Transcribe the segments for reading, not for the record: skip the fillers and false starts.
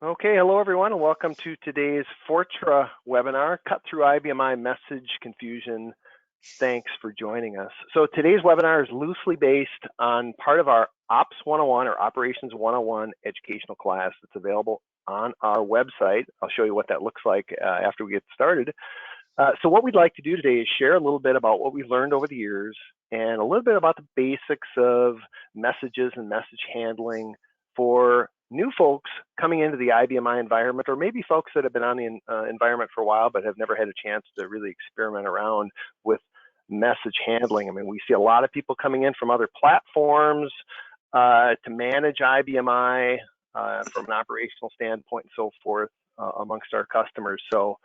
Okay, hello everyone, and welcome to today's Fortra webinar, Cut Through IBMI Message Confusion. Thanks for joining us. So today's webinar is loosely based on part of our Ops 101 or Operations 101 educational class that's available on our website. I'll show you what that looks like after we get started. So what we'd like to do today is share a little bit about what we've learned over the years and a little bit about the basics of messages and message handling for new folks coming into the IBMI environment, or maybe folks that have been on the environment for a while but have never had a chance to really experiment around with message handling. I mean, we see a lot of people coming in from other platforms to manage IBMI from an operational standpoint and so forth amongst our customers. So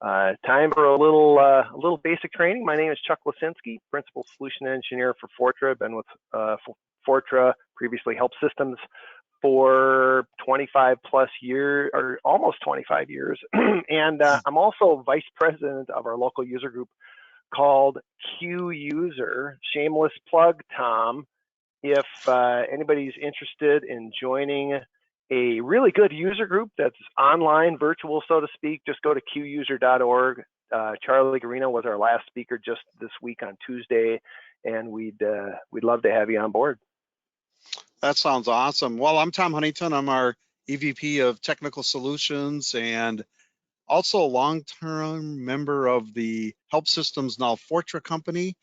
time for a little basic training. My name is Chuck Losinski, Principal Solution Engineer for Fortra. I've been with Fortra, previously Help Systems, for 25 plus years, or almost 25 years. And I'm also Vice President of our local user group called QUser. Shameless plug, Tom. If anybody's interested in joining a really good user group that's online, virtual, so to speak, just go to QUser.org. Charlie Garino was our last speaker just this week on Tuesday, and we'd love to have you on board. That sounds awesome. Well, I'm Tom Huntington. I'm our EVP of Technical Solutions and also a long-term member of the Help Systems, now Fortra company.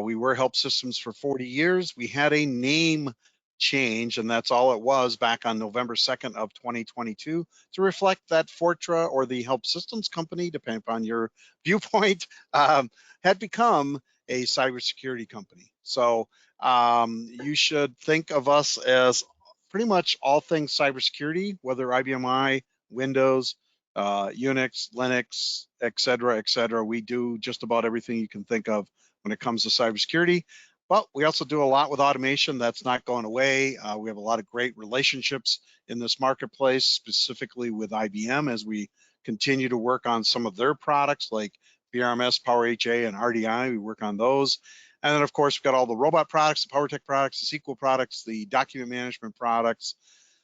We were Help Systems for 40 years. We had a name change, and that's all it was back on November 2nd of 2022 to reflect that Fortra, or the Help Systems company, depending upon your viewpoint, had become a cybersecurity company. So you should think of us as pretty much all things cybersecurity, whether IBMI, Windows, Unix, Linux, et cetera. We do just about everything you can think of when it comes to cybersecurity. But we also do a lot with automation. That's not going away. We have a lot of great relationships in this marketplace, specifically with IBM, as we continue to work on some of their products like BRMS, PowerHA, and RDI. We work on those. And then, of course, we've got all the robot products, the PowerTech products, the SQL products, the document management products,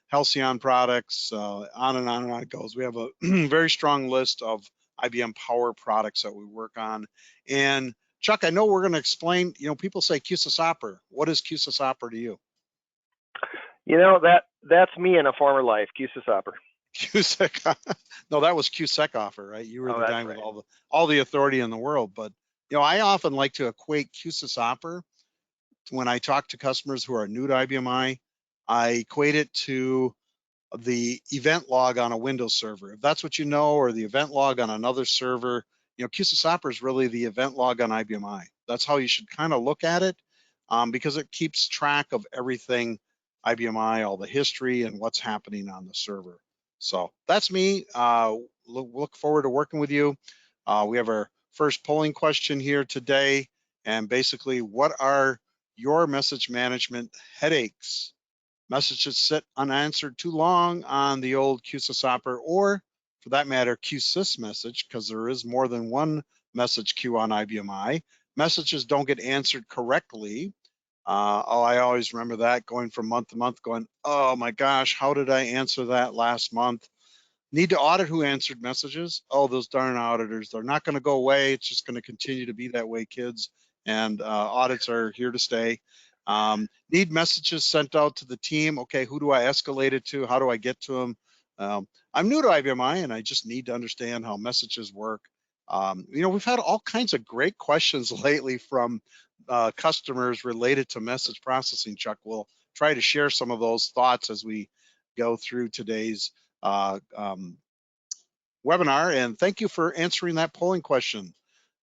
Halcyon products, on and on and on it goes. We have a very strong list of IBM Power products that we work on. And Chuck, I know we're going to explain, people say QSYSOPR. What is QSYSOPR to you? That's me in a former life, QSYSOPR. No, that was QSEC-offer, right? You were the guy right, with all the authority in the world. But I often like to equate QSYSOPR when I talk to customers who are new to IBMI. I equate it to the event log on a Windows server. If that's what you know, or the event log on another server, QSYSOPR is really the event log on IBMI. That's how you should kind of look at it, because it keeps track of everything IBMI, all the history and what's happening on the server. So that's me. Look forward to working with you. We have our first polling question here today, and basically, what are your message management headaches? Messages sit unanswered too long on the old QSYSOPR, or for that matter, QSYS message, because there is more than one message queue on IBMI. Messages don't get answered correctly. I always remember that, going from month to month, going, oh my gosh, how did I answer that last month? Need to audit who answered messages. Oh, those darn auditors, they're not going to go away. It's just going to continue to be that way, kids. And audits are here to stay. Need messages sent out to the team. Okay, who do I escalate it to? How do I get to them? I'm new to IBMI, and I just need to understand how messages work. We've had all kinds of great questions lately from customers related to message processing. Chuck, we'll try to share some of those thoughts as we go through today's webinar. And thank you for answering that polling question.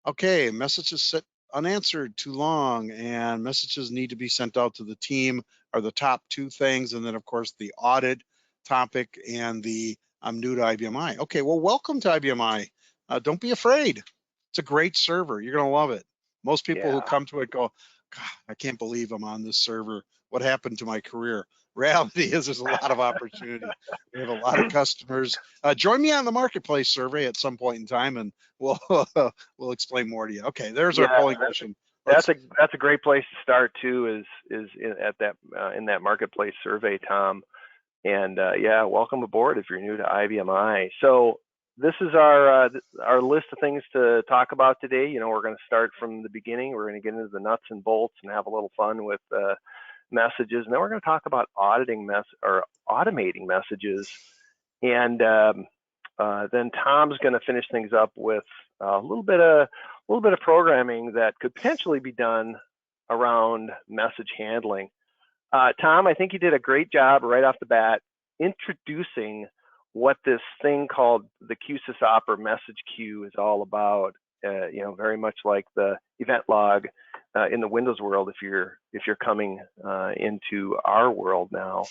Okay, messages sit unanswered too long, and messages need to be sent out to the team are the top two things. And then, of course, the audit topic and the I'm new to IBMI. Okay, well, welcome to IBMI. Don't be afraid. It's a great server. You're going to love it. Most people who come to it go, God, I can't believe I'm on this server. What happened to my career? Reality is there's a lot of opportunity. We have a lot of customers. Join me on the marketplace survey at some point in time, and we'll explain more to you. Okay, there's our polling question. That's a great place to start too. Is in that marketplace survey, Tom. And yeah, welcome aboard if you're new to IBMI. So this is our list of things to talk about today. You know, we're going to start from the beginning. We're going to get into the nuts and bolts and have a little fun with messages, and then we're going to talk about automating messages. And then Tom's going to finish things up with a little bit of programming that could potentially be done around message handling. Tom, I think you did a great job right off the bat introducing what this thing called the QSYSOPR message queue is all about. You know, very much like the event log in the Windows world. If you're coming into our world now,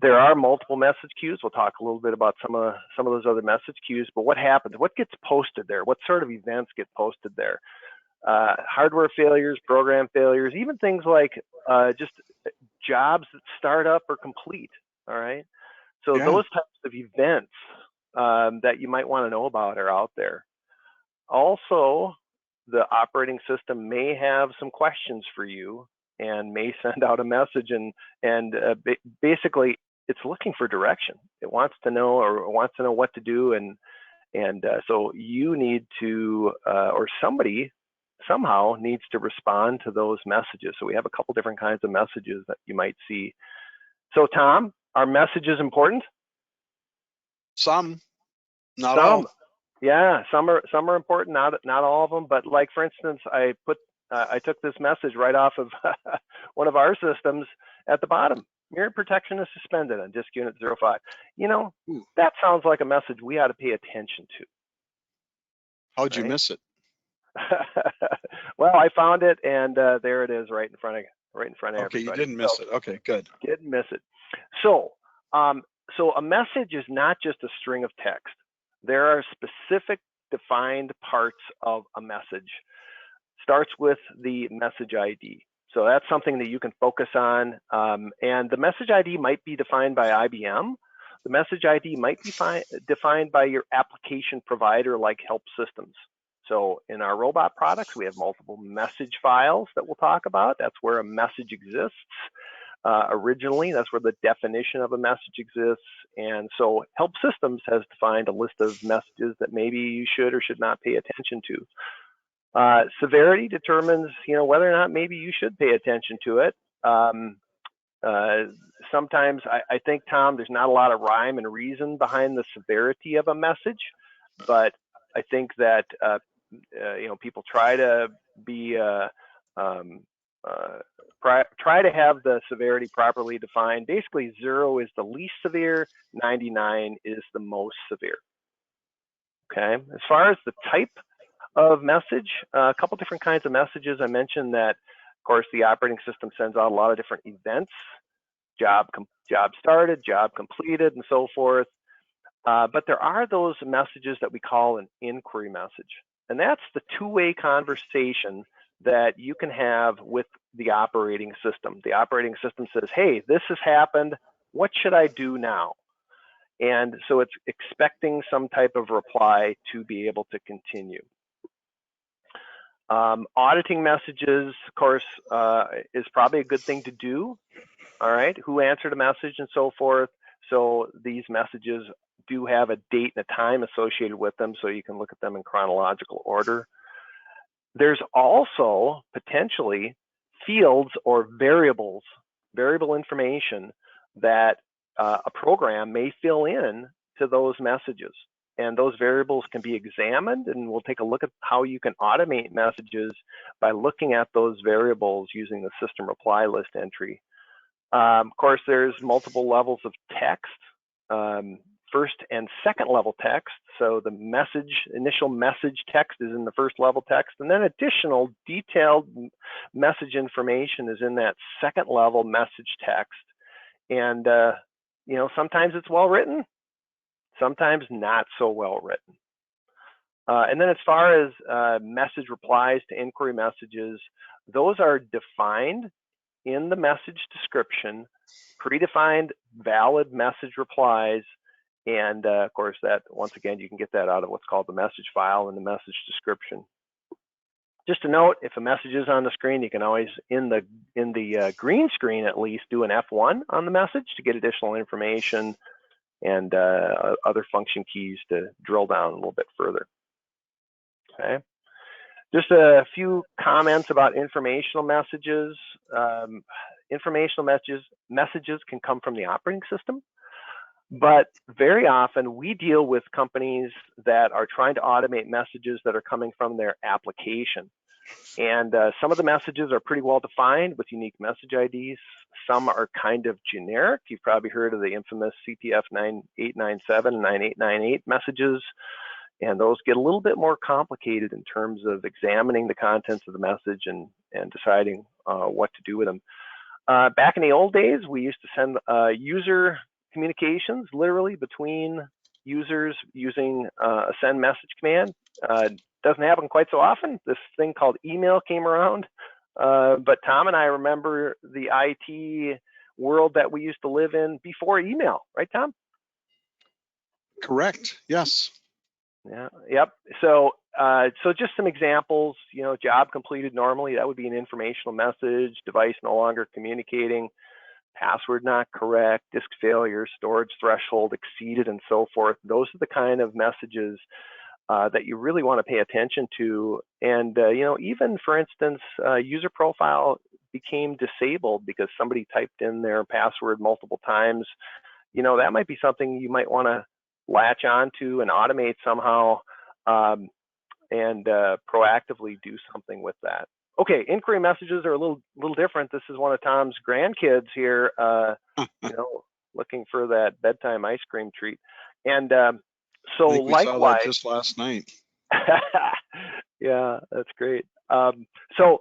there are multiple message queues. We'll talk a little bit about some of those other message queues. But what happens? What gets posted there? What sort of events get posted there? Hardware failures, program failures, even things like just jobs that start up or complete. All right. So those types of events that you might want to know about are out there. Also, the operating system may have some questions for you and may send out a message, and basically it's looking for direction. It wants to know what to do, and so you need to or somebody somehow needs to respond to those messages. So we have a couple different kinds of messages that you might see. So Tom, are messages important? Some, not all. Yeah, some are important, not all of them. But like for instance, I took this message right off of one of our systems at the bottom. Mirror protection is suspended on disk unit 05. You know, that sounds like a message we ought to pay attention to. How'd you miss it? Well, I found it, and there it is, right in front of everybody. Okay, you didn't miss it. Okay, good. Didn't miss it. So, so a message is not just a string of text. There are specific defined parts of a message. Starts with the message ID. So that's something that you can focus on. And the message ID might be defined by IBM. The message ID might be defined by your application provider like Help Systems. So in our robot products, we have multiple message files that we'll talk about. That's where a message exists. Originally, that's where the definition of a message exists. And so Help Systems has defined a list of messages that maybe you should or should not pay attention to. Severity determines, you know, whether or not maybe you should pay attention to it. Sometimes I think, Tom, there's not a lot of rhyme and reason behind the severity of a message, but I think that you know, people try to be try to have the severity properly defined. Basically, 0 is the least severe, 99 is the most severe. Okay. As far as the type of message, a couple different kinds of messages. I mentioned that, of course, the operating system sends out a lot of different events: job started, job completed, and so forth. But there are those messages that we call an inquiry message, and that's the two-way conversation that you can have with the operating system. The operating system says, hey, this has happened. What should I do now? And so it's expecting some type of reply to be able to continue. Auditing messages, of course, is probably a good thing to do. All right, who answered a message and so forth. So these messages do have a date and a time associated with them, so you can look at them in chronological order. There's also potentially fields or variable information that a program may fill in to those messages. And those variables can be examined, and we'll take a look at how you can automate messages by looking at those variables using the system reply list entry. Of course, there's multiple levels of text, first and second level text. So the initial message text is in the first level text, and then additional detailed message information is in that second level message text. And you know, sometimes it's well written, sometimes not so well written. And then as far as message replies to inquiry messages, those are defined in the message description, predefined valid message replies, and of course that, once again, you can get that out of what's called the message file and the message description. Just a note, if a message is on the screen, you can always, in the green screen at least, do an F1 on the message to get additional information and other function keys to drill down a little bit further. Okay. Just a few comments about informational messages. Informational messages can come from the operating system, but very often we deal with companies that are trying to automate messages that are coming from their application. And some of the messages are pretty well defined with unique message IDs. Some are kind of generic. You've probably heard of the infamous CTF 9897 and 9898 messages. And those get a little bit more complicated in terms of examining the contents of the message and deciding what to do with them. Back in the old days, we used to send user communications literally between users using a send message command. Doesn't happen quite so often. This thing called email came around, but Tom and I remember the IT world that we used to live in before email, right, Tom? Correct. Yes. Yeah. Yep. So, so just some examples. You know, job completed normally. That would be an informational message. Device no longer communicating. Password not correct. Disk failure. Storage threshold exceeded, and so forth. Those are the kind of messages that you really want to pay attention to. And you know, even for instance, user profile became disabled because somebody typed in their password multiple times. You know, that might be something you might want to latch onto and automate somehow, and proactively do something with that. Okay, inquiry messages are a little different. This is one of Tom's grandkids here, you know, looking for that bedtime ice cream treat. And so I think we saw that just last night. Yeah, that's great. So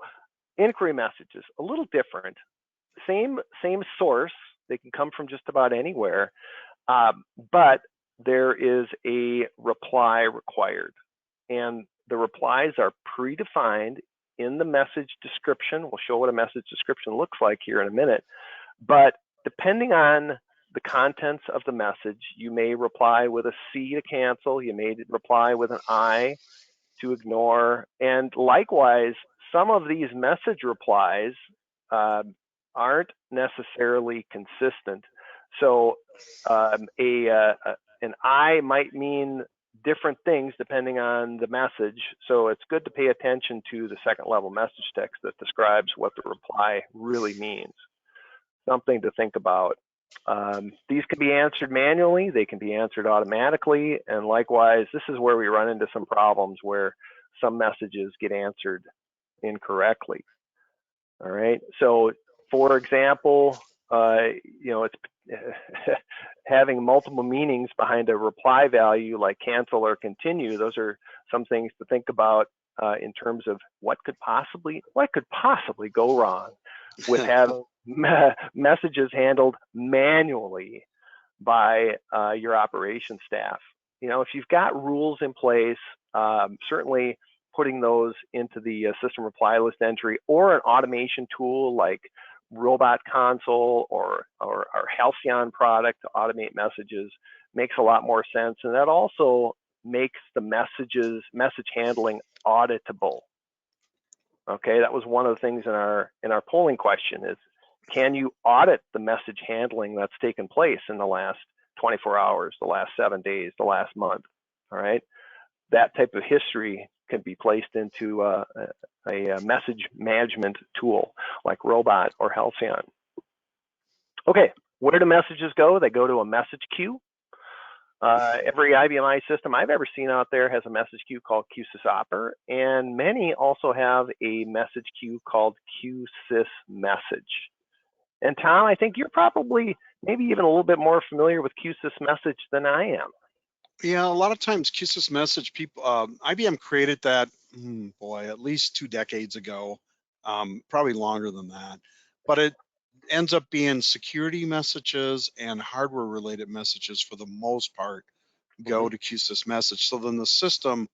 inquiry messages, a little different. Same source. They can come from just about anywhere, but there is a reply required, and the replies are predefined in the message description. We'll show what a message description looks like here in a minute, but depending on the contents of the message, you may reply with a C to cancel, you may reply with an I to ignore, and likewise, some of these message replies aren't necessarily consistent. So an I might mean different things depending on the message. So it's good to pay attention to the second level message text that describes what the reply really means. Something to think about. These can be answered manually, they can be answered automatically, and likewise, this is where we run into some problems where some messages get answered incorrectly. All right, so for example, you know, it's having multiple meanings behind a reply value like cancel or continue. Those are some things to think about in terms of what could possibly go wrong with having messages handled manually by your operations staff. You know, if you've got rules in place, certainly putting those into the system reply list entry or an automation tool like Robot Console or our Halcyon product to automate messages makes a lot more sense, and that also makes the message handling auditable. Okay, that was one of the things in our polling question is, can you audit the message handling that's taken place in the last 24 hours, the last 7 days, the last month? All right, that type of history can be placed into a message management tool like Robot or Halcyon. Okay, where do messages go? They go to a message queue. Every IBM system I've ever seen out there has a message queue called QSYSOPR, and many also have a message queue called QSYSMessage. And Tom, I think you're probably maybe even a little bit more familiar with QSYSMessage than I am. Yeah, a lot of times QSYSMessage people, IBM created that, boy, at least 2 decades ago, probably longer than that. But it ends up being security messages and hardware related messages for the most part go to QSYSMessage. So then the system,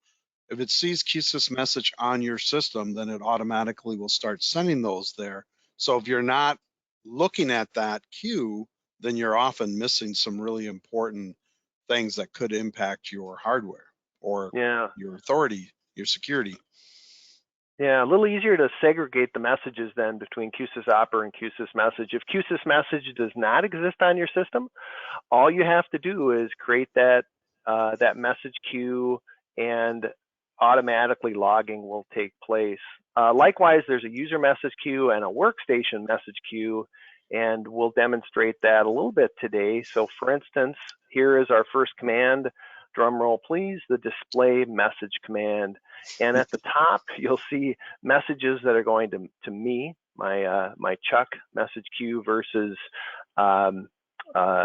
if it sees QSYSMessage on your system, then it automatically will start sending those there. So if you're not looking at that queue, then you're often missing some really important things that could impact your hardware or your authority, your security. Yeah, a little easier to segregate the messages then between QSYSOPR and QSYSMessage. If QSYSMessage does not exist on your system, all you have to do is create that that message queue, and automatically logging will take place. Likewise, there's a user message queue and a workstation message queue, and we'll demonstrate that a little bit today. So for instance, here is our first command. Drum roll, please, the display message command. And at the top, you'll see messages that are going to me, my Chuck message queue versus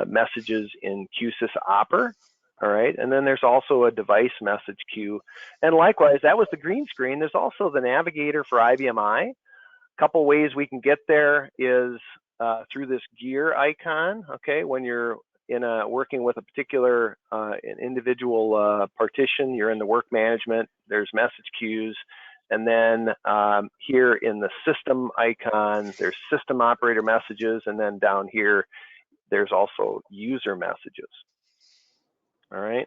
messages in QSYSOPR. All right, and then there's also a device message queue. And likewise, that was the green screen. There's also the Navigator for IBM I. A couple ways we can get there is through this gear icon. Okay, when you're working with a particular an individual partition, you're in the work management, there's message queues. And then here in the system icon, there's system operator messages. And then down here, there's also user messages. All right.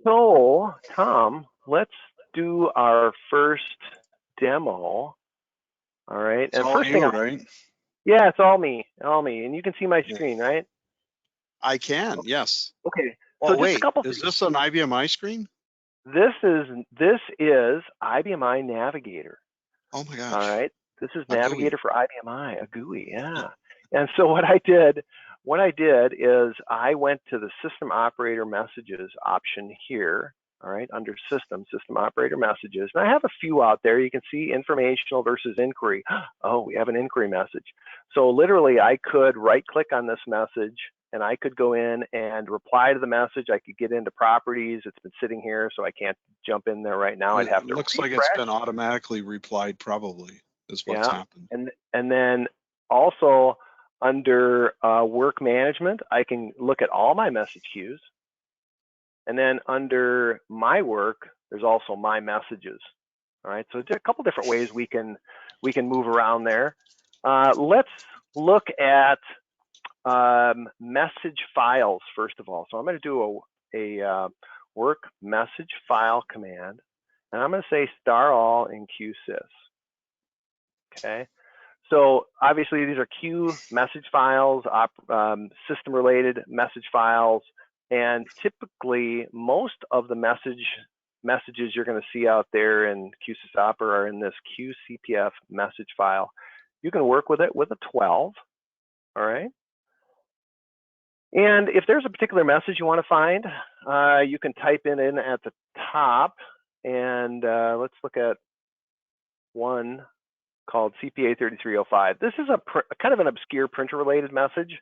So Tom, let's do our first demo. All right. It's all you, right? Yeah, it's all me, and you can see my screen, right? I can, yes. Okay. Oh, so just wait, a couple is this an IBM I screen? This is IBM I Navigator. Oh my gosh. All right. This is A Navigator GUI. for IBM I, a GUI, yeah. And so what I did is I went to the system operator messages option here. All right, under system operator messages. And I have a few out there. You can see informational versus inquiry. Oh, we have an inquiry message. So literally I could right click on this message and I could go in and reply to the message. I could get into properties. It's been sitting here, so I can't jump in there right now. I'd have to It looks refresh. like it's been automatically replied, probably, is what's happened. And then also under work management, I can look at all my message queues. And then under my work, there's also my messages. All right, so there's a couple different ways we can move around there. Let's look at message files first of all. So I'm going to do a work message file command, and I'm going to say *all in QSYS. Okay. So obviously these are Q message files, system related message files, and typically most of the messages you're going to see out there in QSYSOPR are in this QCPF message file. You can work with it with a 12, all right? And if there's a particular message you want to find, you can type it in at the top, and let's look at one called CPA 3305. This is a kind of an obscure printer-related message.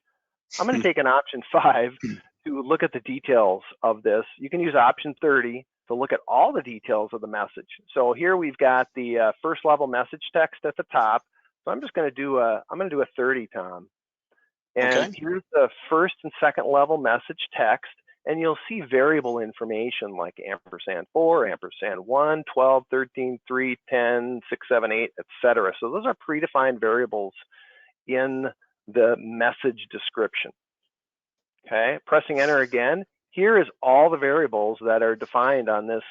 I'm going to take an option 5 to look at the details of this. You can use option 30 to look at all the details of the message. So here we've got the first level message text at the top. So I'm just going to do a 30, Tom. And here's the first and second level message text. And you'll see variable information like ~4, ~1, 12, 13, 3, 10, 6, 7, 8, etc. So those are predefined variables in the message description. Okay, pressing enter again. Here is all the variables that are defined on this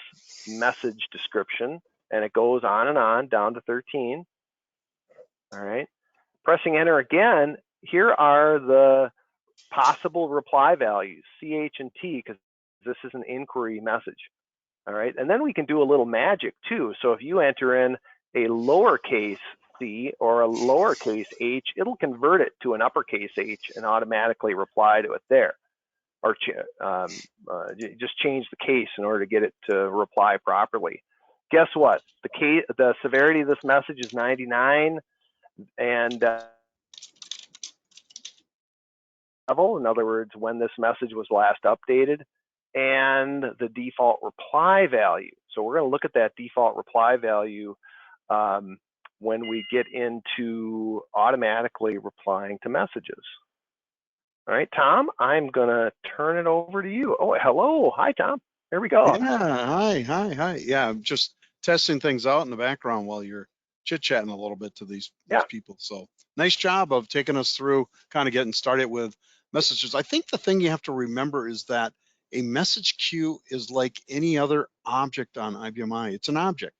message description, and it goes on and on down to 13. All right, pressing enter again. Here are the possible reply values, CH and T, because this is an inquiry message. All right, and then we can do a little magic too. So if you enter in a lowercase c or a lowercase h, it'll convert it to an uppercase H and automatically reply to it there. Or just change the case in order to get it to reply properly. Guess what? The severity of this message is 99, and in other words, when this message was last updated, and the default reply value. So we're going to look at that default reply value when we get into automatically replying to messages. All right, Tom, I'm going to turn it over to you. Oh, hello. Hi, Tom. Here we go. Yeah, hi. Yeah, I'm just testing things out in the background while you're chit-chatting a little bit to these people. So nice job of taking us through kind of getting started with messages. I think the thing you have to remember is that a message queue is like any other object on IBM I. It's an object.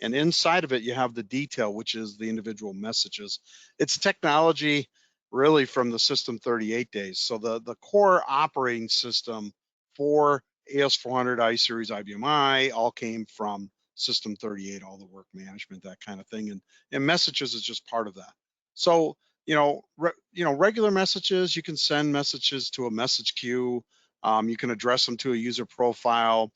And inside of it, you have the detail, which is the individual messages. It's technology really from the system 38 days. So the core operating system for AS400, I-Series, IBM I all came from system 38, all the work management, that kind of thing. And messages is just part of that. So, regular messages, you can send messages to a message queue. You can address them to a user profile.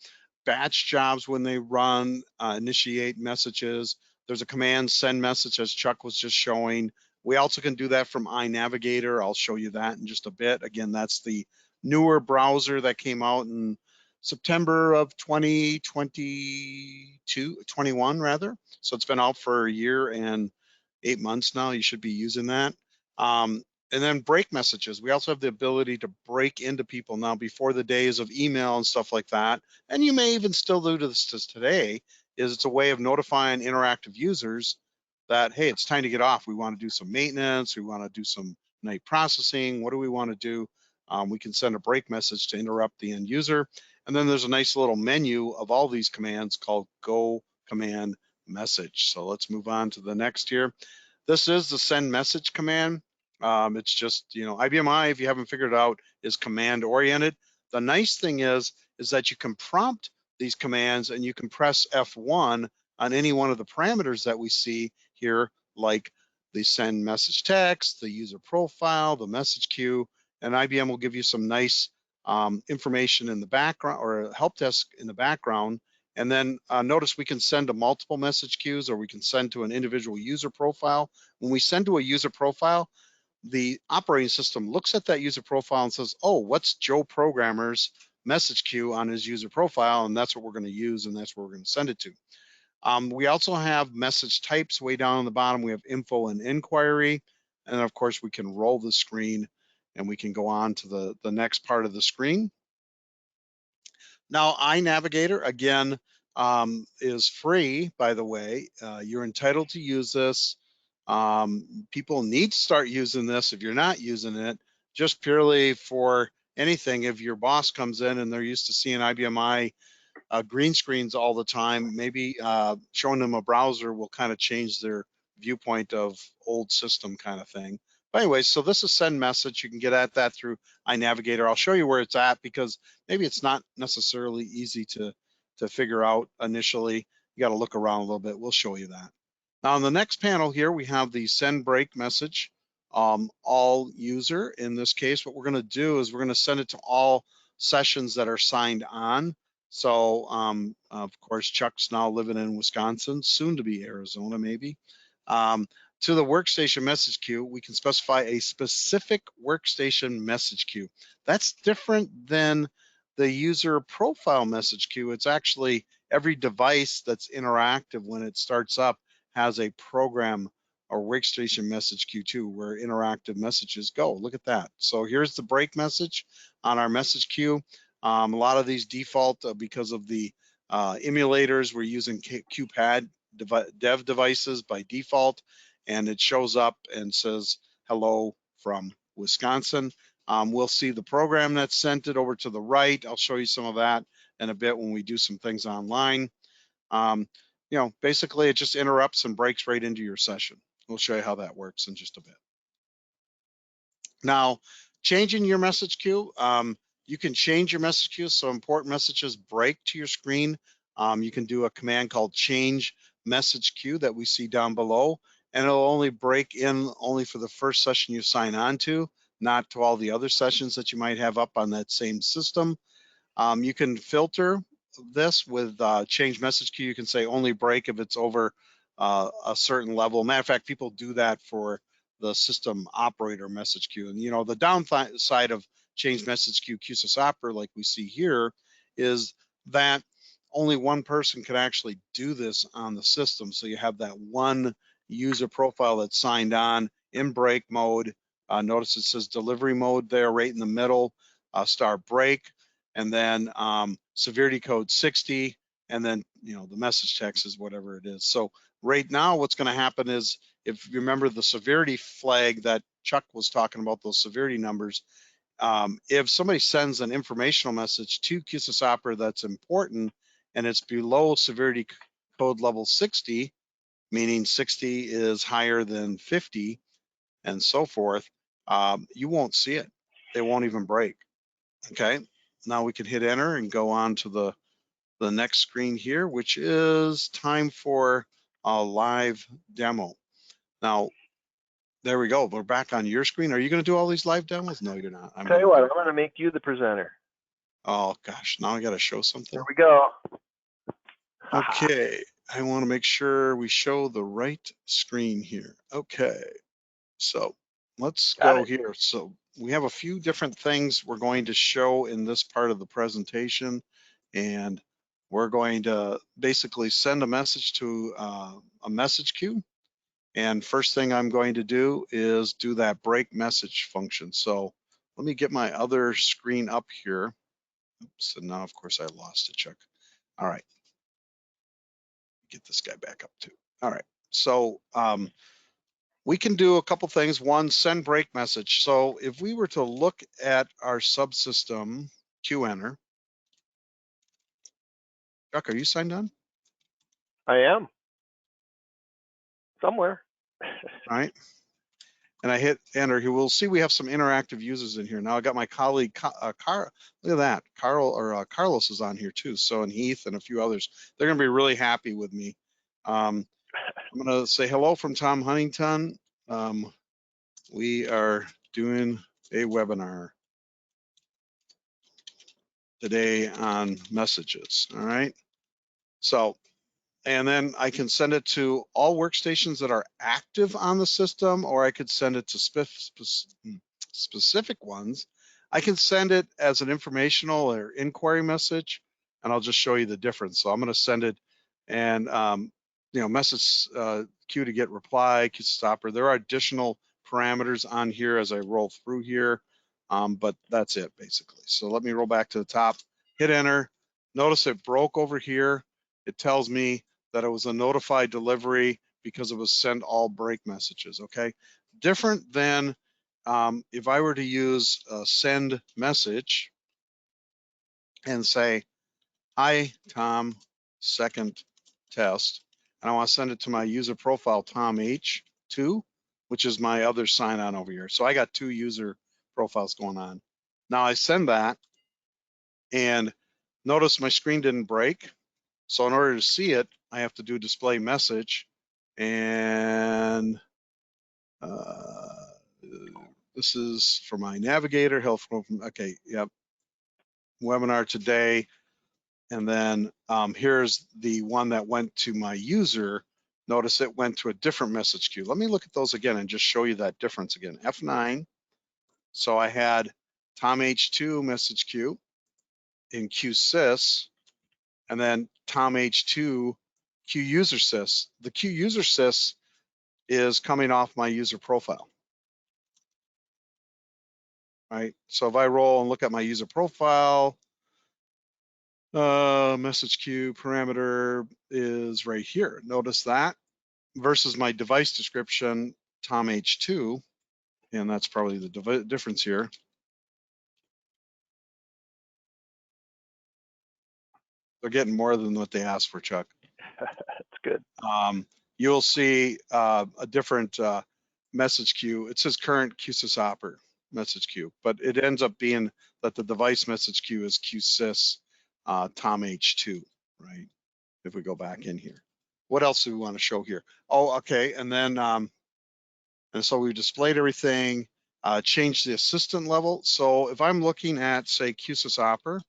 Batch jobs, when they run, initiate messages. There's a command send message, as Chuck was just showing. We also can do that from iNavigator. I'll show you that in just a bit. Again, that's the newer browser that came out in September of 21 rather. So it's been out for a year and 8 months now. You should be using that. And then break messages. We also have the ability to break into people now before the days of email and stuff like that. And you may even still do this today, is it's a way of notifying interactive users that, hey, it's time to get off. We want to do some maintenance. We want to do some night processing. What do we want to do? We can send a break message to interrupt the end user. And then there's a nice little menu of all these commands called Go Command Message. So let's move on to the next here. This is the send message command. It's just, IBM I, if you haven't figured it out, is command oriented. The nice thing is that you can prompt these commands and you can press F1 on any one of the parameters that we see here, like the send message text, the user profile, the message queue, and IBM will give you some nice information in the background, or a help desk in the background. And then notice we can send to multiple message queues, or we can send to an individual user profile. When we send to a user profile, the operating system looks at that user profile and says, oh, what's Joe Programmer's message queue on his user profile? And that's what we're going to use, and that's where we're going to send it to. We also have message types way down on the bottom. We have info and inquiry. And of course, we can roll the screen and we can go on to the next part of the screen. Now, iNavigator, again, is free, by the way. You're entitled to use this. People need to start using this if you're not using it, just purely for anything. If your boss comes in and they're used to seeing IBM I green screens all the time, maybe showing them a browser will kind of change their viewpoint of old system kind of thing. But anyway, so this is send message. You can get at that through iNavigator. I'll show you where it's at because maybe it's not necessarily easy to figure out initially. You got to look around a little bit. We'll show you that. Now on the next panel here, we have the send break message, all user. In this case, what we're going to do is we're going to send it to all sessions that are signed on. So of course, Chuck's now living in Wisconsin, soon to be Arizona maybe. To the workstation message queue, we can specify a specific workstation message queue. That's different than the user profile message queue. It's actually every device that's interactive when it starts up has a program or workstation message queue too, where interactive messages go. Look at that. So here's the break message on our message queue. A lot of these default because of the emulators, we're using QPad dev devices by default, and it shows up and says hello from Wisconsin. We'll see the program that sent it over to the right. I'll show you some of that in a bit when we do some things online. Basically it just interrupts and breaks right into your session. We'll show you how that works in just a bit. Now, changing your message queue, you can change your message queue so important messages break to your screen. You can do a command called change message queue that we see down below, and it'll only break in only for the first session you sign on to, not to all the other sessions that you might have up on that same system. You can filter this with change message queue. You can say only break if it's over a certain level. Matter of fact, people do that for the system operator message queue. And the downside of change message queue QSYSOPR, like we see here, is that only one person could actually do this on the system. So you have that one user profile that's signed on in break mode. Notice it says delivery mode there right in the middle, start break, and then severity code 60, and then the message text is whatever it is. So right now what's going to happen is, if you remember the severity flag that Chuck was talking about, those severity numbers, if somebody sends an informational message to QSYSOPR that's important and it's below severity code level 60, meaning 60 is higher than 50 and so forth, you won't see it. They won't even break. Okay, now we can hit enter and go on to the next screen here, which is time for a live demo. Now, there we go. We're back on your screen. Are you going to do all these live demos? No, you're not. Tell you what, I'm going to make you the presenter. Oh gosh, now I got to show something. There we go. Okay, I want to make sure we show the right screen here. Okay, so let's go here. So we have a few different things we're going to show in this part of the presentation, and we're going to basically send a message to a message queue. And first thing I'm going to do is do that break message function. So let me get my other screen up here. Oops, and now of course I lost it, Chuck. All right, get this guy back up too. All right, so we can do a couple things. One, send break message. So if we were to look at our subsystem QEnter, Chuck, are you signed on? I am. Somewhere. All right. And I hit enter. You will see we have some interactive users in here. Now I got my colleague, look at that, Carlos is on here too. So, and Heath and a few others. They're gonna be really happy with me. I'm gonna say hello from Tom Huntington. We are doing a webinar today on messages, all right? So, and then I can send it to all workstations that are active on the system, or I could send it to specific ones. I can send it as an informational or inquiry message, and I'll just show you the difference. So I'm going to send it and, message queue to get reply, QSYSOPR. There are additional parameters on here as I roll through here, but that's it basically. So let me roll back to the top, hit enter. Notice it broke over here. It tells me that it was a notified delivery because it was send all break messages, okay? Different than if I were to use a send message and say, hi, Tom, second test, and I want to send it to my user profile, Tom H2, which is my other sign on over here. So I got two user profiles going on. Now I send that, and notice my screen didn't break. So in order to see it, I have to do display message, and this is for my Navigator, okay, yep, webinar today. And then here's the one that went to my user. Notice it went to a different message queue. Let me look at those again and just show you that difference again. F9, so I had Tom H2 message queue in QSys, and then Tom H2 QUserSys. The QUserSys is coming off my user profile, right? So if I roll and look at my user profile, message queue parameter is right here. Notice that versus my device description, Tom H2, and that's probably the difference here. They're getting more than what they asked for, Chuck. That's good. You'll see a different message queue. It says current QSYSOPR message queue, but it ends up being that the device message queue is QSYS Tom H2, right? If we go back in here. What else do we want to show here? Oh, okay, and then, and so we've displayed everything, changed the assistant level. So if I'm looking at, say, QSYSOPR, all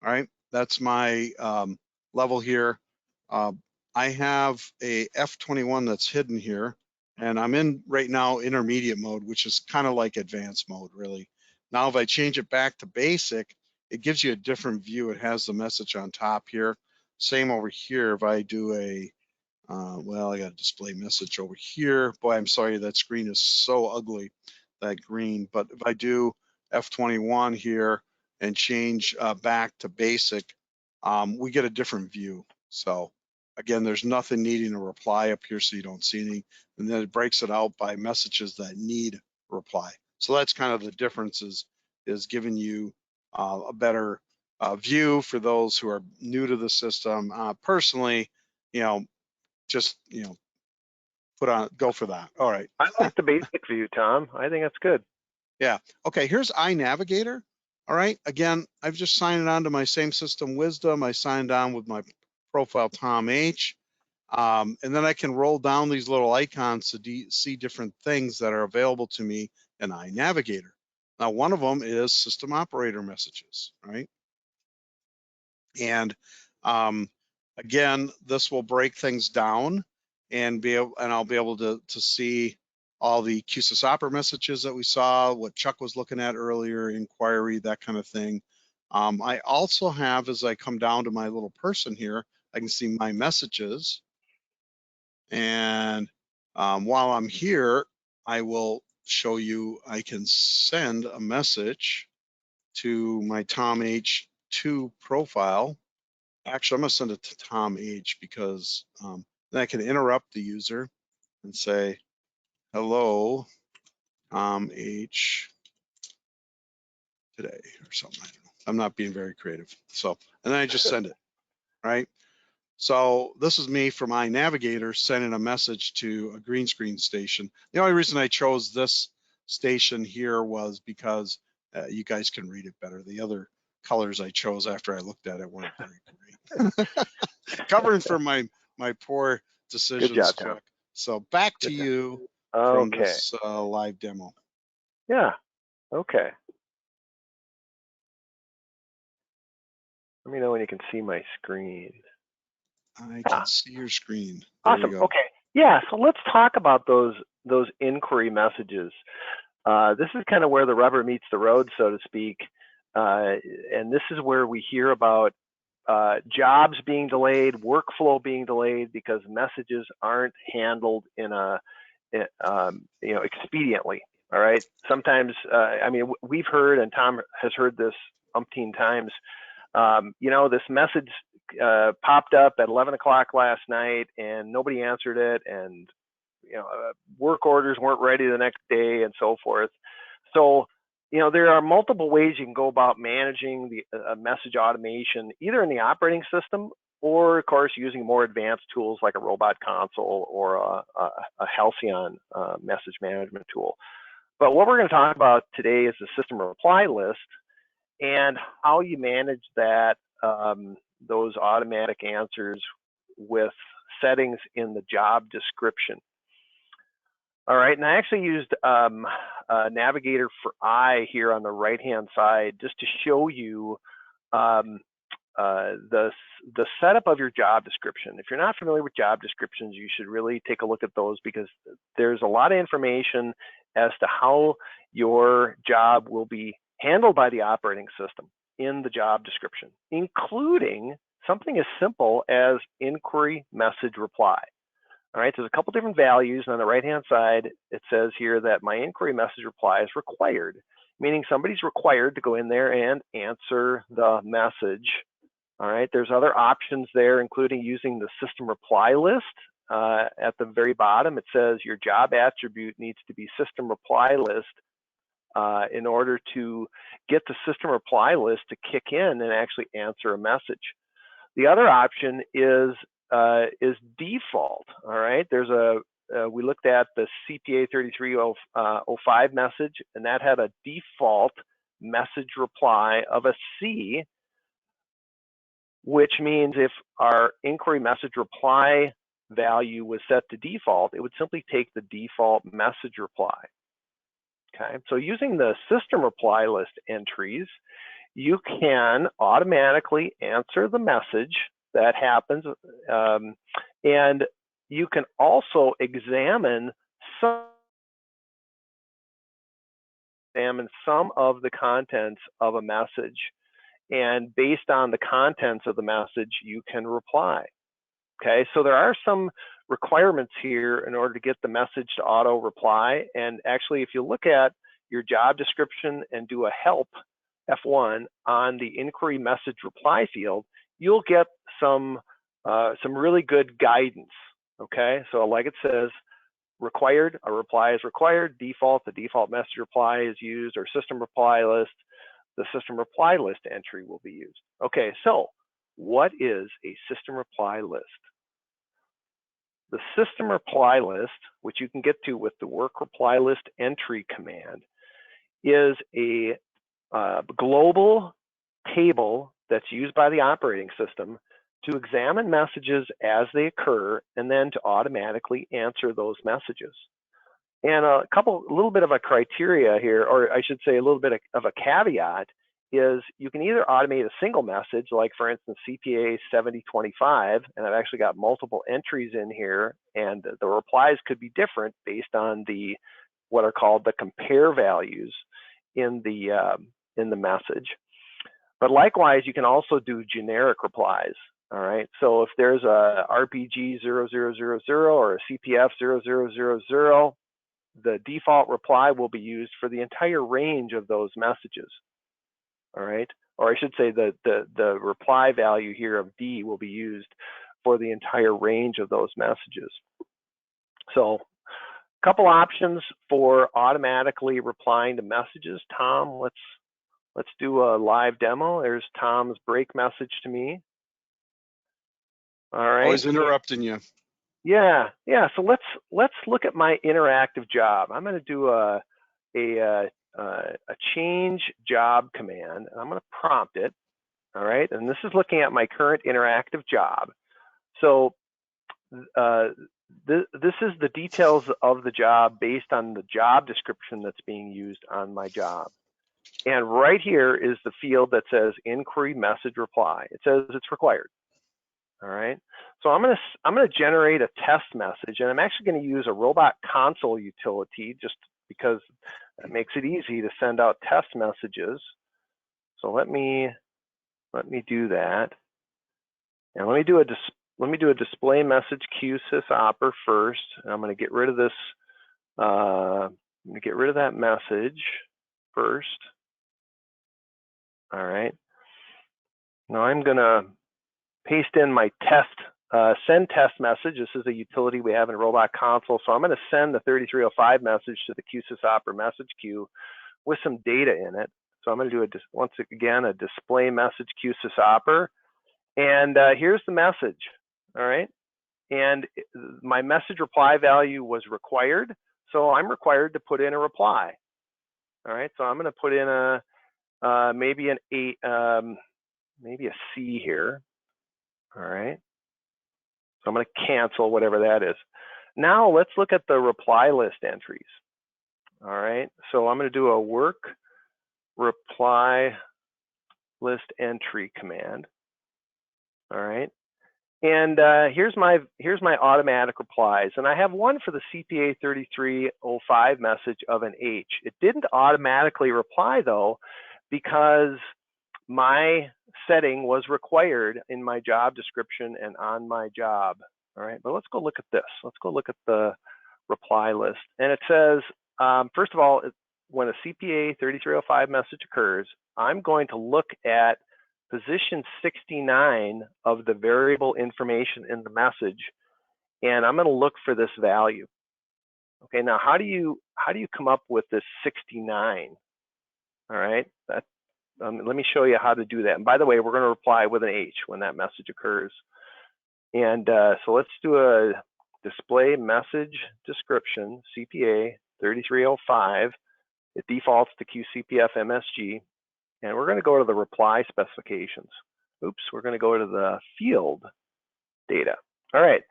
right, that's my level here. I have a F21 that's hidden here, and I'm in right now intermediate mode, which is kind of like advanced mode, really. Now, if I change it back to basic, it gives you a different view. It has the message on top here. Same over here. If I do a, well, I got a display message over here. Boy, I'm sorry, that screen is so ugly, that green. But if I do F21 here and change back to basic, we get a different view. So again, there's nothing needing a reply up here, so you don't see any. And then it breaks it out by messages that need a reply. So that's kind of the difference, is giving you a better view for those who are new to the system. Personally, just, go for that. All right. I like the basic view, Tom. I think that's good. Yeah. Okay, here's iNavigator. All right. Again, I've just signed on to my same system wisdom. I signed on with my profile Tom H. And then I can roll down these little icons to see different things that are available to me in iNavigator. Now, one of them is system operator messages, right? And again, this will break things down and I'll be able to see all the QSYSOPR messages that we saw, what Chuck was looking at earlier, inquiry, that kind of thing. I also have, as I come down to my little person here, I can see my messages. And while I'm here, I will show you, I can send a message to my Tom H2 profile. Actually, I'm gonna send it to Tom H because then I can interrupt the user and say, hello, Tom H today, or something. I don't know. I'm not being very creative. So, and then I just send it, right? So this is me from iNavigator sending a message to a green screen station. The only reason I chose this station here was because you guys can read it better. The other colors I chose after I looked at it weren't very great. Covering for my poor decisions, Good job, Tom. Chuck. So back to you from this live demo. Yeah, okay. Let me know when you can see my screen. I can see your screen. There awesome. Okay. Yeah. So let's talk about those inquiry messages. This is kind of where the rubber meets the road, so to speak. And this is where we hear about jobs being delayed, workflow being delayed because messages aren't handled in a expediently. All right. Sometimes, I mean, we've heard, and Tom has heard this umpteen times. This message popped up at 11 o'clock last night and nobody answered it, and work orders weren't ready the next day and so forth. So there are multiple ways you can go about managing the message automation, either in the operating system or, of course, using more advanced tools like a robot console or a Halcyon message management tool. But what we're going to talk about today is the system reply list and how you manage that, those automatic answers with settings in the job description. All right, and I actually used Navigator for I here on the right-hand side just to show you the setup of your job description. If you're not familiar with job descriptions, you should really take a look at those because there's a lot of information as to how your job will be handled by the operating system in the job description, including something as simple as inquiry message reply. All right, there's a couple different values, and on the right-hand side, it says here that my inquiry message reply is required, meaning somebody's required to go in there and answer the message. All right, there's other options there, including using the system reply list. At the very bottom, it says your job attribute needs to be system reply list in order to get the system reply list to kick in and actually answer a message. The other option is default. All right, there's we looked at the CPA 3305 message, and that had a default message reply of a C, which means if our inquiry message reply value was set to default, it would simply take the default message reply. Okay, so using the system reply list entries, you can automatically answer the message that happens, and you can also examine some of the contents of a message, and based on the contents of the message, you can reply. Okay, so there are some requirements here in order to get the message to auto reply. And actually, if you look at your job description and do a help F1 on the inquiry message reply field, you'll get some really good guidance. Okay, so like it says, required, a reply is required, default, the default message reply is used, or system reply list, the system reply list entry will be used. Okay, so what is a system reply list? the system reply list, which you can get to with the work reply list entry command, is a global table that's used by the operating system to examine messages as they occur and then to automatically answer those messages. And a little bit of a criteria here, or I should say a little bit of a caveat, is you can either automate a single message, like for instance CPA 7025, and I've actually got multiple entries in here, and the replies could be different based on the what are called the compare values in the message. But likewise, you can also do generic replies. All right. So if there's a RPG 0000 or a CPF 0000, the default reply will be used for the entire range of those messages. All right. Or I should say the reply value here of D will be used for the entire range of those messages. So a couple options for automatically replying to messages. Tom, let's do a live demo. There's Tom's break message to me. All right. Always interrupting you. Yeah. So let's look at my interactive job. I'm going to do a change job command, and I'm going to prompt it. All right. And this is looking at my current interactive job. So this is the details of the job based on the job description that's being used on my job. And right here is the field that says inquiry message reply. It says it's required. All right. So I'm gonna generate a test message, and I'm actually going to use a robot console utility just because that makes it easy to send out test messages. So let me do that, and let me do a display message QSYSOPR first. And I'm going to get rid of this. I'm going to get rid of that message first. All right. Now I'm going to paste in my send test message. This is a utility we have in robot console. So I'm going to send the 3305 message to the QSYSOPR message queue with some data in it. So I'm going to do once again a display message QSYSOPR, and here's the message. All right, and my message reply value was required, so I'm required to put in a reply. All right, so I'm going to put in a maybe a C here. All right, so I'm going to cancel whatever that is. Now let's look at the reply list entries. All right, so I'm going to do a work reply list entry command. All right, and here's my automatic replies, and I have one for the CPA 3305 message of an H. It didn't automatically reply though, because my setting was required in my job description and on my job. All right, but let's go look at this. Let's go look at the reply list. And it says, first of all, when a CPA 3305 message occurs, I'm going to look at position 69 of the variable information in the message, and I'm going to look for this value. Okay, now how do you come up with this 69? All right, let me show you how to do that. And by the way, we're going to reply with an H when that message occurs. And so let's do a display message description, CPA 3305. It defaults to QCPF MSG. And we're going to go to the reply specifications. Oops, we're going to go to the field data. All right,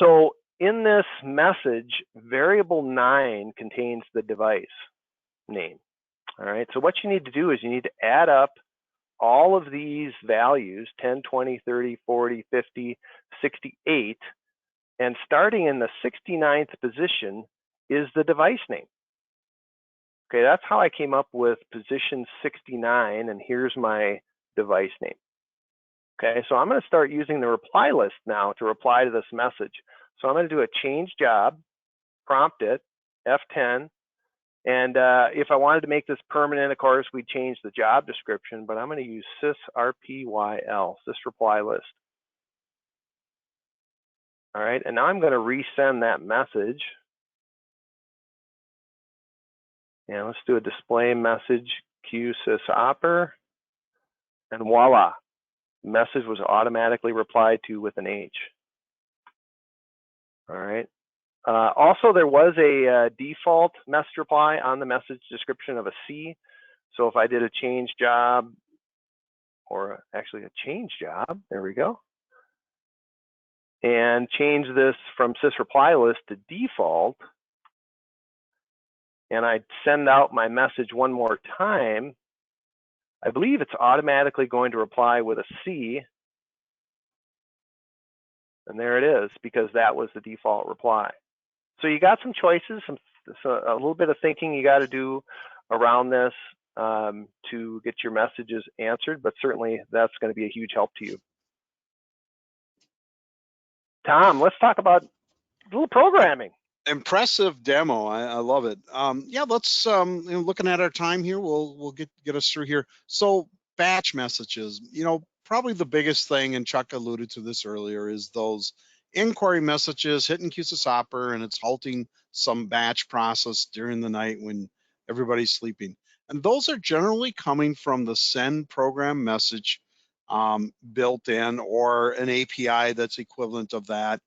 so in this message, variable 9 contains the device name. All right, so what you need to do is you need to add up all of these values, 10, 20, 30, 40, 50, 68, and starting in the 69th position is the device name. Okay, that's how I came up with position 69, and here's my device name. Okay, so I'm going to start using the reply list now to reply to this message. So I'm going to do a change job, prompt it, F10, and if I wanted to make this permanent, of course, we'd change the job description, but I'm going to use sysrpyl, sysreply list. All right, and now I'm going to resend that message. And let's do a display message QSYSOPR, and voila, the message was automatically replied to with an H. All right. Also, there was a default message reply on the message description of a C. So if I did a change job, or actually a change job, there we go, and change this from sysreply list to default, and I send out my message one more time, I believe it's automatically going to reply with a C. And there it is, because that was the default reply. So you got some choices, a little bit of thinking you got to do around this to get your messages answered, but certainly that's going to be a huge help to you. Tom, let's talk about a little programming. Impressive demo. I love it. Yeah, let's looking at our time here, we'll get us through here. So batch messages, probably the biggest thing, and Chuck alluded to this earlier, is those inquiry messages hitting QSYSOPR and it's halting some batch process during the night when everybody's sleeping. And those are generally coming from the send program message built in, or an API that's equivalent of that.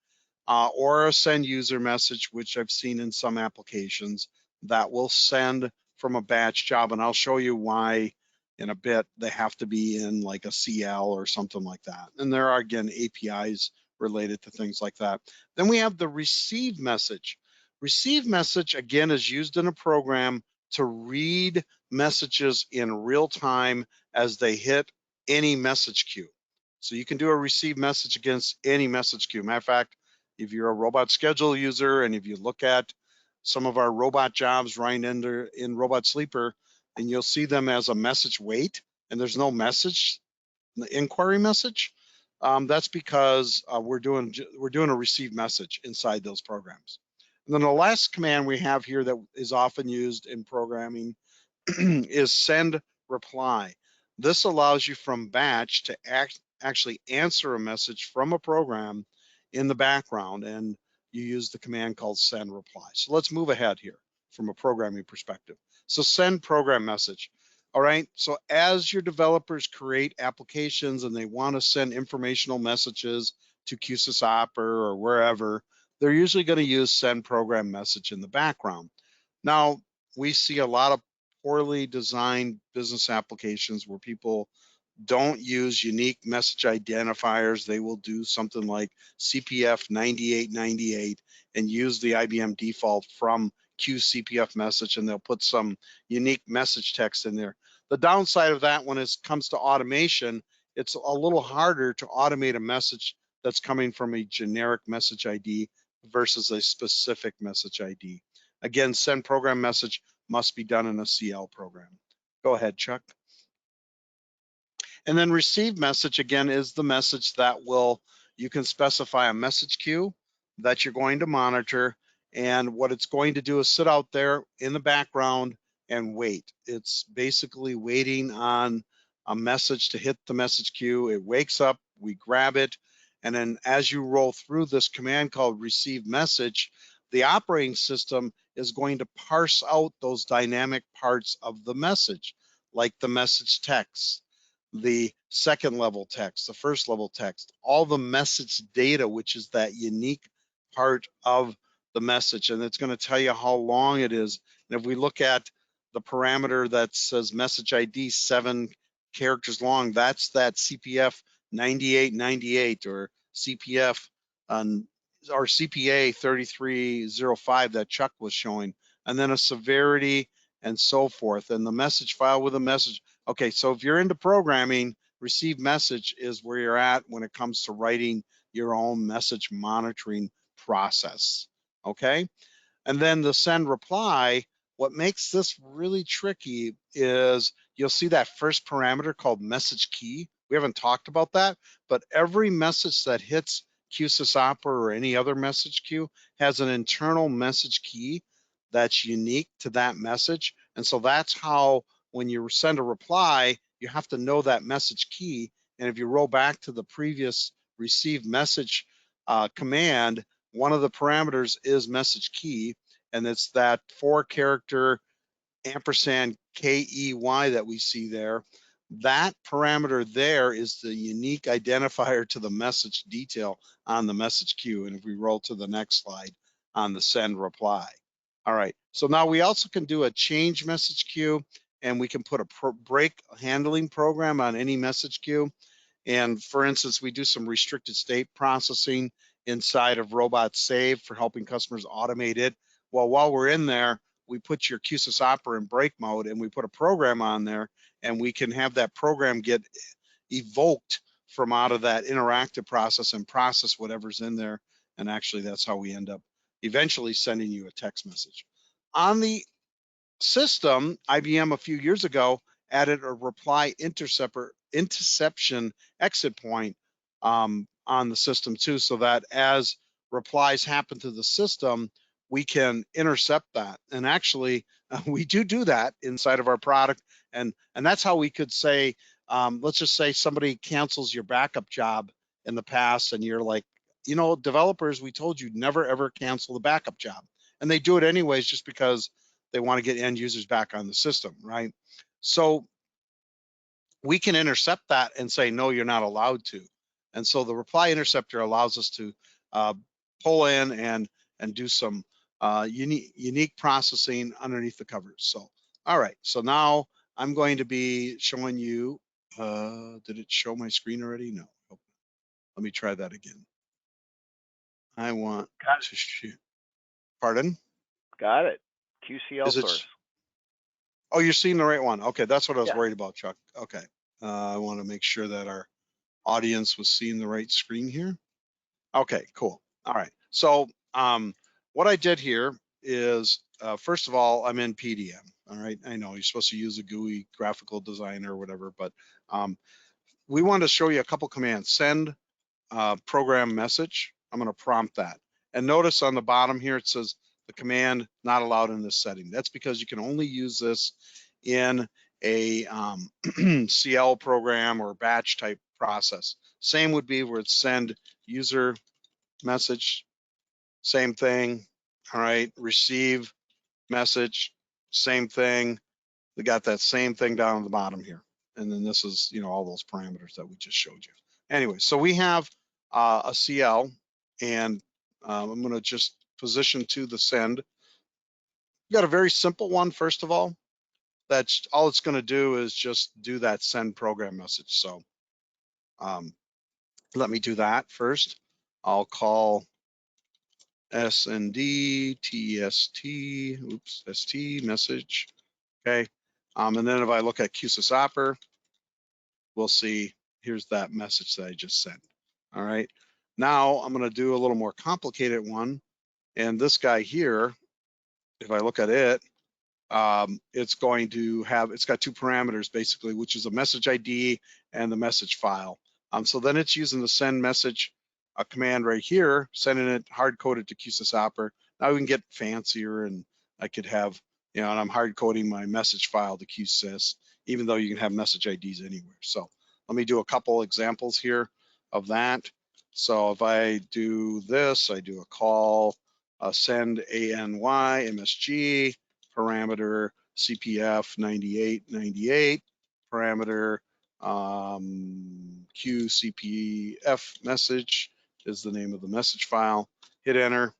Or a send user message, which I've seen in some applications that will send from a batch job. And I'll show you why in a bit they have to be in like a CL or something like that. And there are, again, APIs related to things like that. Then we have the receive message. Receive message, again, is used in a program to read messages in real time as they hit any message queue. So you can do a receive message against any message queue. Matter of fact, if you're a robot schedule user, and if you look at some of our robot jobs running in Robot Sleeper, and you'll see them as a message wait, and there's no message, the inquiry message. That's because we're doing a receive message inside those programs. And then the last command we have here that is often used in programming is send reply. This allows you from batch to actually answer a message from a program in the background, and you use the command called send reply. So let's move ahead here from a programming perspective. So send program message. All right, so as your developers create applications and they want to send informational messages to QSYSOPR or wherever, they're usually going to use send program message in the background. Now, we see a lot of poorly designed business applications where people don't use unique message identifiers. They will do something like CPF 9898 and use the IBM default from QCPF message, and they'll put some unique message text in there. The downside of that, when it comes to automation, it's a little harder to automate a message that's coming from a generic message ID versus a specific message ID. Again, send program message must be done in a CL program. Go ahead, Chuck. And then receive message, again, is the message that you can specify a message queue that you're going to monitor, and what it's going to do is sit out there in the background and wait. It's basically waiting on a message to hit the message queue. It wakes up, we grab it, and then as you roll through this command called receive message, the operating system is going to parse out those dynamic parts of the message, like the message text, the second level text, the first level text, all the message data, which is that unique part of the message, and it's going to tell you how long it is. And if we look at the parameter that says message ID 7 characters long, that's that CPF 9898 or CPF or CPA 3305 that Chuck was showing, and then a severity and so forth, and the message file with a message. Okay, so if you're into programming, receive message is where you're at when it comes to writing your own message monitoring process, okay? And then the send reply, what makes this really tricky is you'll see that first parameter called message key. We haven't talked about that, but every message that hits QSYSOPR or any other message queue has an internal message key that's unique to that message. And so that's how, when you send a reply, you have to know that message key. And if you roll back to the previous receive message command, one of the parameters is message key, and it's that 4-character ampersand KEY that we see there. That parameter there is the unique identifier to the message detail on the message queue. And if we roll to the next slide on the send reply. All right, so now we also can do a change message queue, and we can put a break handling program on any message queue. And for instance, we do some restricted state processing inside of Robot Save for helping customers automate it. Well, while we're in there, we put your QSYSOPR in break mode, and we put a program on there, and we can have that program get evoked from out of that interactive process and process whatever's in there. And actually, that's how we end up eventually sending you a text message. On the system, IBM a few years ago added a reply interception exit point on the system too, so that as replies happen to the system, we can intercept that. And actually, we do that inside of our product, and that's how we could say, let's just say somebody cancels your backup job in the past, and you're like, you know, developers, we told you never ever cancel the backup job, and they do it anyways just because they want to get end users back on the system, right? So we can intercept that and say, no, you're not allowed to. And so the reply interceptor allows us to pull in and do some unique processing underneath the covers. So, all right, so now I'm going to be showing you, did it show my screen already? No. Let me try that again. I want to shoot. Pardon? Got it. QCL Is it, source. oh, you're seeing the right one. Okay, that's what I was worried about, Chuck. Okay, I want to make sure that our audience was seeing the right screen here. Okay, cool. All right, so what I did here is, first of all, I'm in PDM. All right, I know you're supposed to use a GUI graphical designer or whatever, but we want to show you a couple commands. Send program message. I'm going to prompt that. And notice on the bottom here, it says the command not allowed in this setting. That's because you can only use this in a CL program or batch type process. Same would be where it's send user message, same thing. All right, receive message, same thing. We got that same thing down at the bottom here. And then this is, you know, all those parameters that we just showed you. Anyway, so we have a CL, and I'm going to just position to the send. We got a very simple one, first of all. That's all it's going to do is just do that send program message. So let me do that first. I'll call SND TST, oops, ST message. Okay. And then if I look at QSYSOPR, we'll see here's that message that I just sent. All right. Now I'm going to do a little more complicated one. And this guy here, if I look at it, it's going to have, it's got two parameters basically, which is a message ID and the message file. So then it's using the send message command right here, sending it hard coded to QSYSOPR. Now we can get fancier, and I could have, you know, and I'm hard coding my message file to QSYS, even though you can have message IDs anywhere. So let me do a couple examples here of that. So if I do this, I do a call, send ANY MSG, parameter CPF 9898, parameter QCPF message is the name of the message file. Hit enter.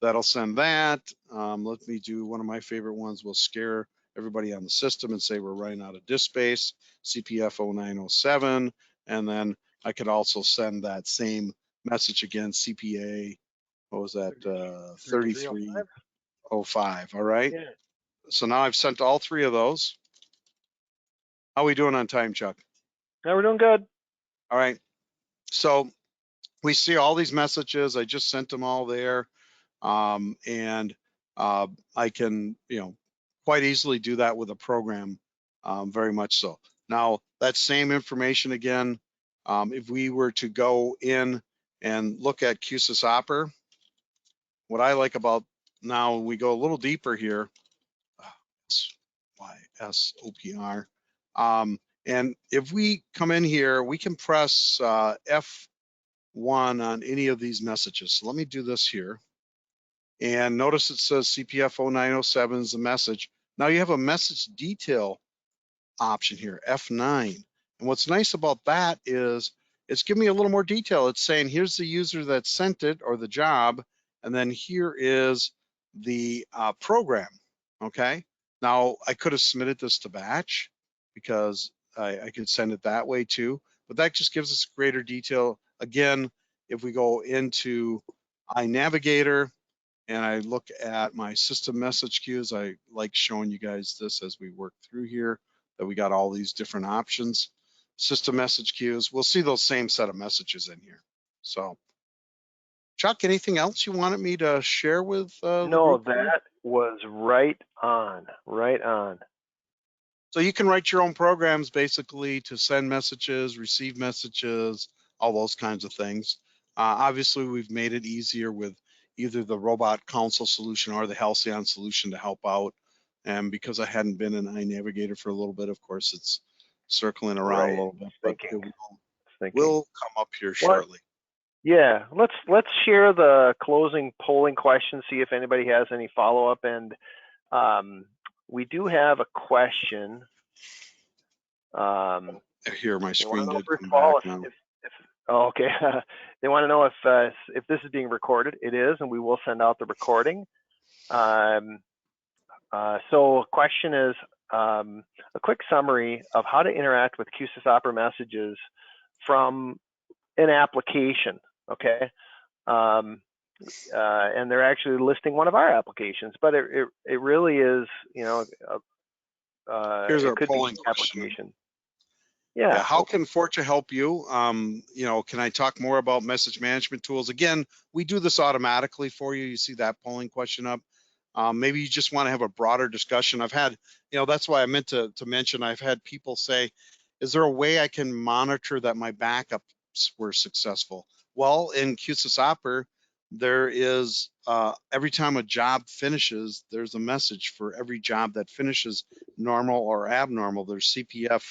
That'll send that. Let me do one of my favorite ones. We'll scare everybody on the system and say we're running out of disk space, CPF 0907, and then I could also send that same message again, CPA, what was that, 3305, all right? Yeah. So now I've sent all three of those. How are we doing on time, Chuck? Yeah, we're doing good. All right, so we see all these messages. I just sent them all there. And I can, you know, quite easily do that with a program, very much so. Now, that same information again, if we were to go in and look at QSYSOPR, what I like about now, we go a little deeper here, SYSOPR, and if we come in here, we can press F1 on any of these messages. So let me do this here. And notice it says CPF 0907 is the message. Now you have a message detail option here, F9. And what's nice about that is it's giving me a little more detail. It's saying here's the user that sent it or the job, and then here is the program, okay? Now, I could have submitted this to batch because I could send it that way too, but that just gives us greater detail. Again, if we go into iNavigator and I look at my system message queues, I like showing you guys this as we work through here, that we got all these different options. System message queues, we'll see those same set of messages in here. So, Chuck, anything else you wanted me to share with the No, group here? that was right on, right on. So you can write your own programs basically to send messages, receive messages, all those kinds of things. Obviously, we've made it easier with either the robot console solution or the Halcyon solution to help out. And because I hadn't been in iNavigator for a little bit, of course, it's circling around a little bit, but it will come up here shortly. Yeah, let's share the closing polling question, see if anybody has any follow-up. And we do have a question. Here, my screen did come back now. Oh, okay. They want to know if this is being recorded. It is, and we will send out the recording. So question is a quick summary of how to interact with QSYSOPR messages from an application, okay? And they're actually listing one of our applications, but it really is, you know, here's it our could polling be question. application. Yeah. How can Fortra help you? You know, can I talk more about message management tools? Again, we do this automatically for you. You see that polling question up. Maybe you just want to have a broader discussion. I've had, you know, that's why I meant to mention, I've had people say, is there a way I can monitor that my backups were successful? Well, in QSYSOPR, there is, every time a job finishes, there's a message for every job that finishes, normal or abnormal. There's CPF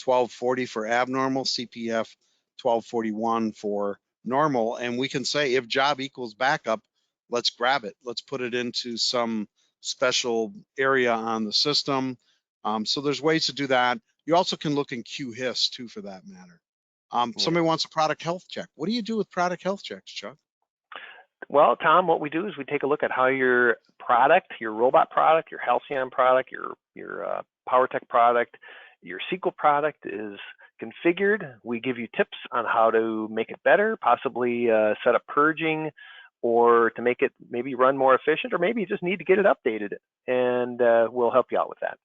1240 for abnormal, CPF 1241 for normal, and we can say if job equals backup, let's grab it. Let's put it into some special area on the system. So there's ways to do that. You also can look in QHIS too, for that matter. Somebody wants a product health check. What do you do with product health checks, Chuck? Well, Tom, what we do is we take a look at how your product, your robot product, your Halcyon product, your PowerTech product, your SQL product is configured. We give you tips on how to make it better, possibly set up purging, or to make it maybe run more efficient, or maybe you just need to get it updated, and we'll help you out with that.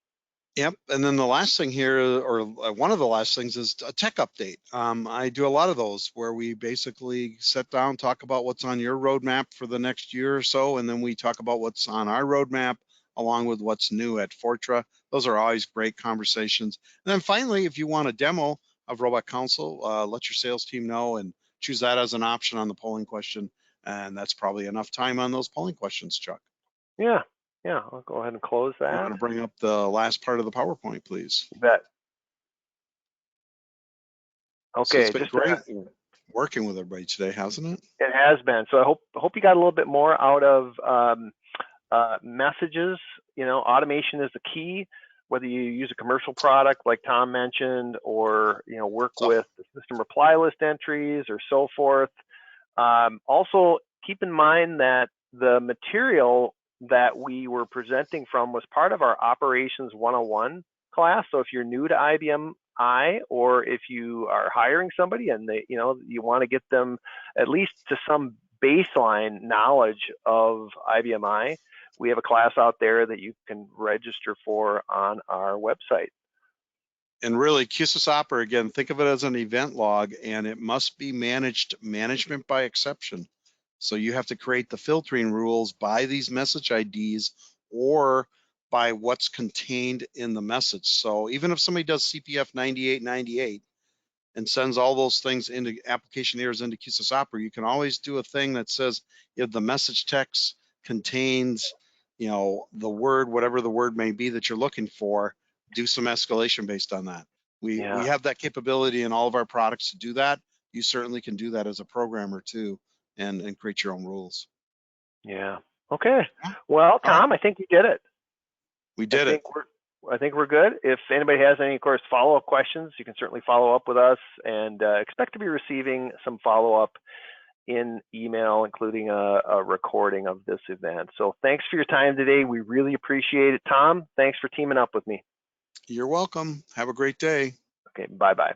Yep, and then the last thing here, or one of the last things, is a tech update. I do a lot of those where we basically sit down, talk about what's on your roadmap for the next year or so, and then we talk about what's on our roadmap along with what's new at Fortra. Those are always great conversations. And then finally, if you want a demo of Robot Console, let your sales team know and choose that as an option on the polling question. And that's probably enough time on those polling questions, Chuck. Yeah, I'll go ahead and close that. You want to bring up the last part of the PowerPoint, please? You bet. Okay, so it's been great working with everybody today, hasn't it? It has been. So I hope you got a little bit more out of messages. You know, automation is the key, whether you use a commercial product like Tom mentioned, or work with the system reply list entries or so forth. Also, keep in mind that the material that we were presenting from was part of our Operations 101 class. So if you're new to IBM I, or if you are hiring somebody and you want to get them at least to some baseline knowledge of IBM I, we have a class out there that you can register for on our website. And really, QSYSOPR, again, think of it as an event log, and it must be management by exception. So you have to create the filtering rules by these message IDs or by what's contained in the message. So even if somebody does CPF 9898 and sends all those things into application errors into QSYSOPR, you can always do a thing that says if the message text contains, the word, whatever the word may be that you're looking for, do some escalation based on that. We have that capability in all of our products to do that. You certainly can do that as a programmer too, and create your own rules. Yeah. Okay. Well, Tom, I think you did it. We did it. I think we're good. If anybody has any, of course, follow-up questions, you can certainly follow up with us, and expect to be receiving some follow-up in email, including a recording of this event. So thanks for your time today. We really appreciate it. Tom, thanks for teaming up with me. You're welcome. Have a great day. Okay, bye-bye.